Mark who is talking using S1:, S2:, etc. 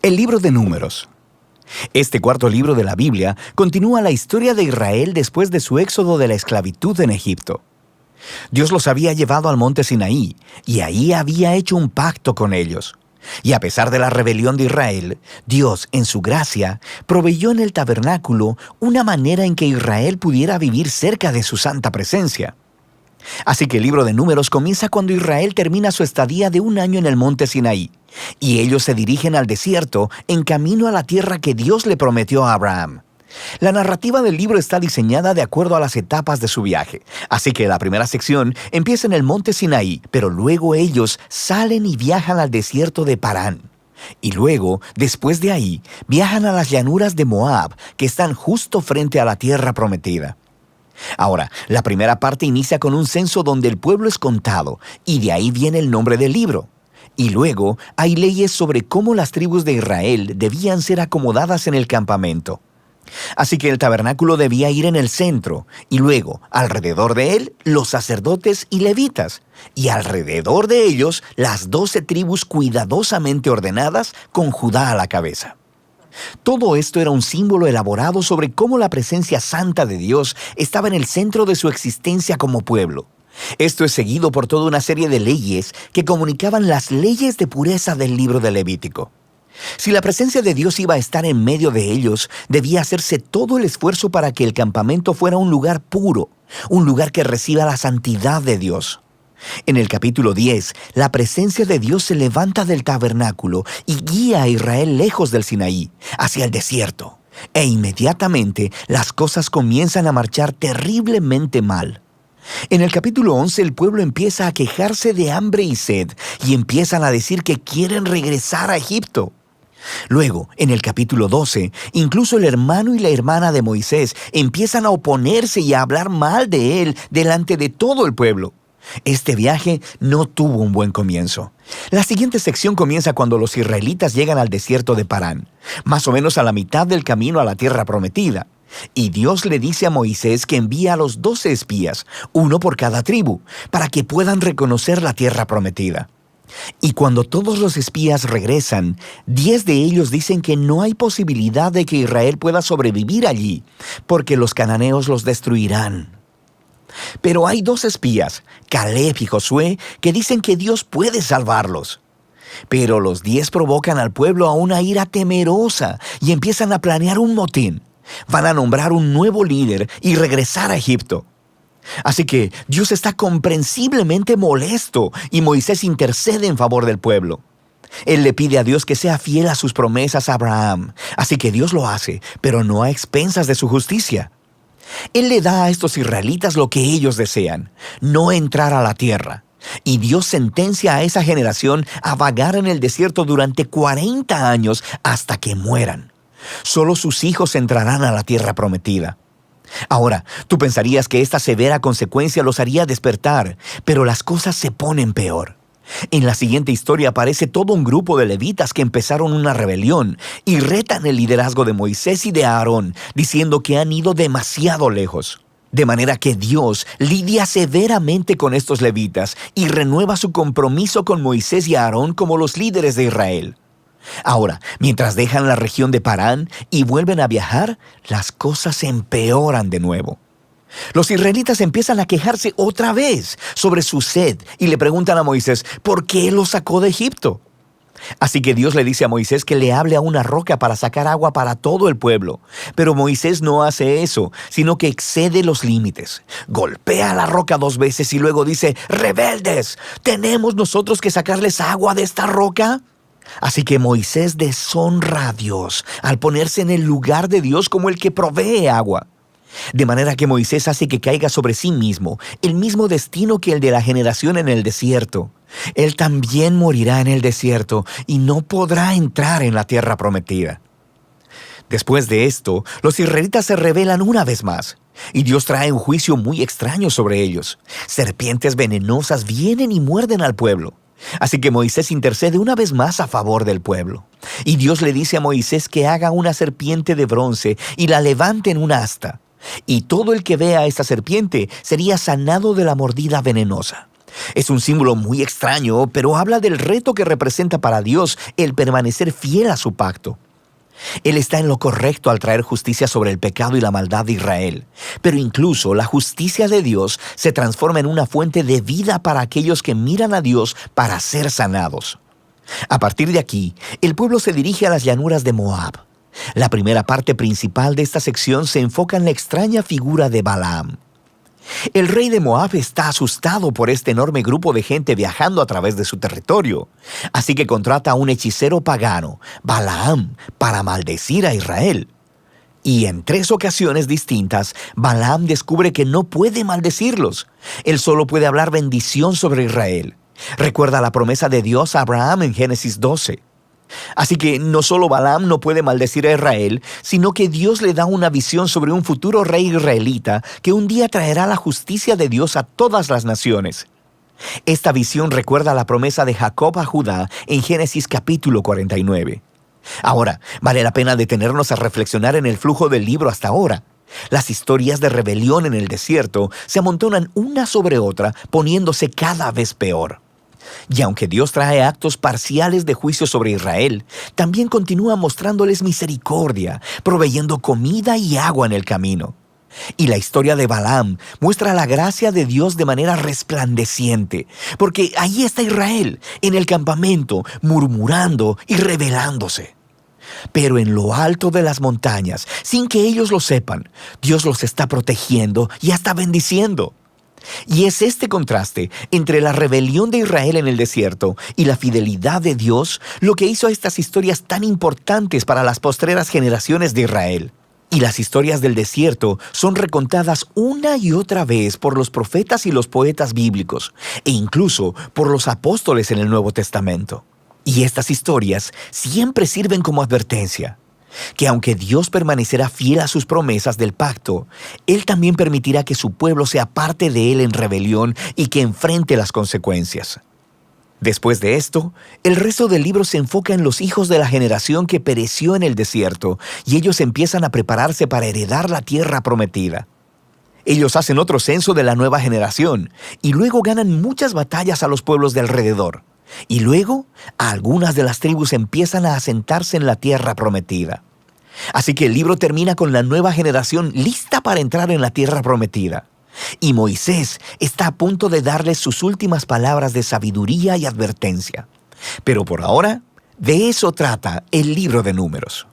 S1: El libro de Números. Este cuarto libro de la Biblia continúa la historia de Israel después de su éxodo de la esclavitud en Egipto. Dios los había llevado al monte Sinaí y ahí había hecho un pacto con ellos. Y a pesar de la rebelión de Israel, Dios, en su gracia, proveyó en el tabernáculo una manera en que Israel pudiera vivir cerca de su santa presencia. Así que el libro de Números comienza cuando Israel termina su estadía de 1 año en el monte Sinaí, y ellos se dirigen al desierto en camino a la tierra que Dios le prometió a Abraham. La narrativa del libro está diseñada de acuerdo a las etapas de su viaje, así que la primera sección empieza en el monte Sinaí, pero luego ellos salen y viajan al desierto de Parán. Y luego, después de ahí, viajan a las llanuras de Moab, que están justo frente a la tierra prometida. Ahora, la primera parte inicia con un censo donde el pueblo es contado, y de ahí viene el nombre del libro. Y luego hay leyes sobre cómo las tribus de Israel debían ser acomodadas en el campamento. Así que el tabernáculo debía ir en el centro, y luego, alrededor de él, los sacerdotes y levitas, y alrededor de ellos, las 12 tribus cuidadosamente ordenadas con Judá a la cabeza. Todo esto era un símbolo elaborado sobre cómo la presencia santa de Dios estaba en el centro de su existencia como pueblo. Esto es seguido por toda una serie de leyes que comunicaban las leyes de pureza del libro de Levítico. Si la presencia de Dios iba a estar en medio de ellos, debía hacerse todo el esfuerzo para que el campamento fuera un lugar puro, un lugar que reciba la santidad de Dios. En el capítulo 10, la presencia de Dios se levanta del tabernáculo y guía a Israel lejos del Sinaí, hacia el desierto. E inmediatamente las cosas comienzan a marchar terriblemente mal. En el capítulo 11 el pueblo empieza a quejarse de hambre y sed y empiezan a decir que quieren regresar a Egipto. Luego, en el capítulo 12, incluso el hermano y la hermana de Moisés empiezan a oponerse y a hablar mal de él delante de todo el pueblo. Este viaje no tuvo un buen comienzo. La siguiente sección comienza cuando los israelitas llegan al desierto de Parán, más o menos a la mitad del camino a la tierra prometida. Y Dios le dice a Moisés que envía a los 12 espías, uno por cada tribu, para que puedan reconocer la tierra prometida. Y cuando todos los espías regresan, 10 de ellos dicen que no hay posibilidad de que Israel pueda sobrevivir allí, porque los cananeos los destruirán. Pero hay 2 espías, Caleb y Josué, que dicen que Dios puede salvarlos. Pero los 10 provocan al pueblo a una ira temerosa y empiezan a planear un motín. Van a nombrar un nuevo líder y regresar a Egipto. Así que Dios está comprensiblemente molesto y Moisés intercede en favor del pueblo. Él le pide a Dios que sea fiel a sus promesas a Abraham. Así que Dios lo hace, pero no a expensas de su justicia. Él le da a estos israelitas lo que ellos desean, no entrar a la tierra. Y Dios sentencia a esa generación a vagar en el desierto durante 40 años hasta que mueran. Solo sus hijos entrarán a la tierra prometida. Ahora, tú pensarías que esta severa consecuencia los haría despertar, pero las cosas se ponen peor. En la siguiente historia aparece todo un grupo de levitas que empezaron una rebelión y retan el liderazgo de Moisés y de Aarón, diciendo que han ido demasiado lejos. De manera que Dios lidia severamente con estos levitas y renueva su compromiso con Moisés y Aarón como los líderes de Israel. Ahora, mientras dejan la región de Parán y vuelven a viajar, las cosas se empeoran de nuevo. Los israelitas empiezan a quejarse otra vez sobre su sed y le preguntan a Moisés por qué los sacó de Egipto. Así que Dios le dice a Moisés que le hable a una roca para sacar agua para todo el pueblo. Pero Moisés no hace eso, sino que excede los límites. Golpea la roca 2 veces y luego dice: «¡Rebeldes! ¿Tenemos nosotros que sacarles agua de esta roca?». Así que Moisés deshonra a Dios al ponerse en el lugar de Dios como el que provee agua. De manera que Moisés hace que caiga sobre sí mismo el mismo destino que el de la generación en el desierto. Él también morirá en el desierto y no podrá entrar en la tierra prometida. Después de esto, los israelitas se rebelan una vez más, y Dios trae un juicio muy extraño sobre ellos. Serpientes venenosas vienen y muerden al pueblo. Así que Moisés intercede una vez más a favor del pueblo. Y Dios le dice a Moisés que haga una serpiente de bronce y la levante en una asta. Y todo el que vea a esta serpiente sería sanado de la mordida venenosa. Es un símbolo muy extraño, pero habla del reto que representa para Dios el permanecer fiel a su pacto. Él está en lo correcto al traer justicia sobre el pecado y la maldad de Israel, pero incluso la justicia de Dios se transforma en una fuente de vida para aquellos que miran a Dios para ser sanados. A partir de aquí, el pueblo se dirige a las llanuras de Moab. La primera parte principal de esta sección se enfoca en la extraña figura de Balaam. El rey de Moab está asustado por este enorme grupo de gente viajando a través de su territorio, así que contrata a un hechicero pagano, Balaam, para maldecir a Israel. Y en 3 ocasiones distintas, Balaam descubre que no puede maldecirlos. Él solo puede hablar bendición sobre Israel. Recuerda la promesa de Dios a Abraham en Génesis 12. Así que no solo Balaam no puede maldecir a Israel, sino que Dios le da una visión sobre un futuro rey israelita que un día traerá la justicia de Dios a todas las naciones. Esta visión recuerda la promesa de Jacob a Judá en Génesis capítulo 49. Ahora, vale la pena detenernos a reflexionar en el flujo del libro hasta ahora. Las historias de rebelión en el desierto se amontonan una sobre otra, poniéndose cada vez peor. Y aunque Dios trae actos parciales de juicio sobre Israel, también continúa mostrándoles misericordia, proveyendo comida y agua en el camino. Y la historia de Balaam muestra la gracia de Dios de manera resplandeciente, porque ahí está Israel, en el campamento, murmurando y rebelándose. Pero en lo alto de las montañas, sin que ellos lo sepan, Dios los está protegiendo y hasta bendiciendo. Y es este contraste entre la rebelión de Israel en el desierto y la fidelidad de Dios lo que hizo a estas historias tan importantes para las postreras generaciones de Israel. Y las historias del desierto son recontadas una y otra vez por los profetas y los poetas bíblicos, e incluso por los apóstoles en el Nuevo Testamento. Y estas historias siempre sirven como advertencia, que aunque Dios permanecerá fiel a sus promesas del pacto, Él también permitirá que su pueblo sea parte de Él en rebelión y que enfrente las consecuencias. Después de esto, el resto del libro se enfoca en los hijos de la generación que pereció en el desierto, y ellos empiezan a prepararse para heredar la tierra prometida. Ellos hacen otro censo de la nueva generación, y luego ganan muchas batallas a los pueblos de alrededor. Y luego, algunas de las tribus empiezan a asentarse en la tierra prometida. Así que el libro termina con la nueva generación lista para entrar en la tierra prometida. Y Moisés está a punto de darles sus últimas palabras de sabiduría y advertencia. Pero por ahora, de eso trata el libro de Números.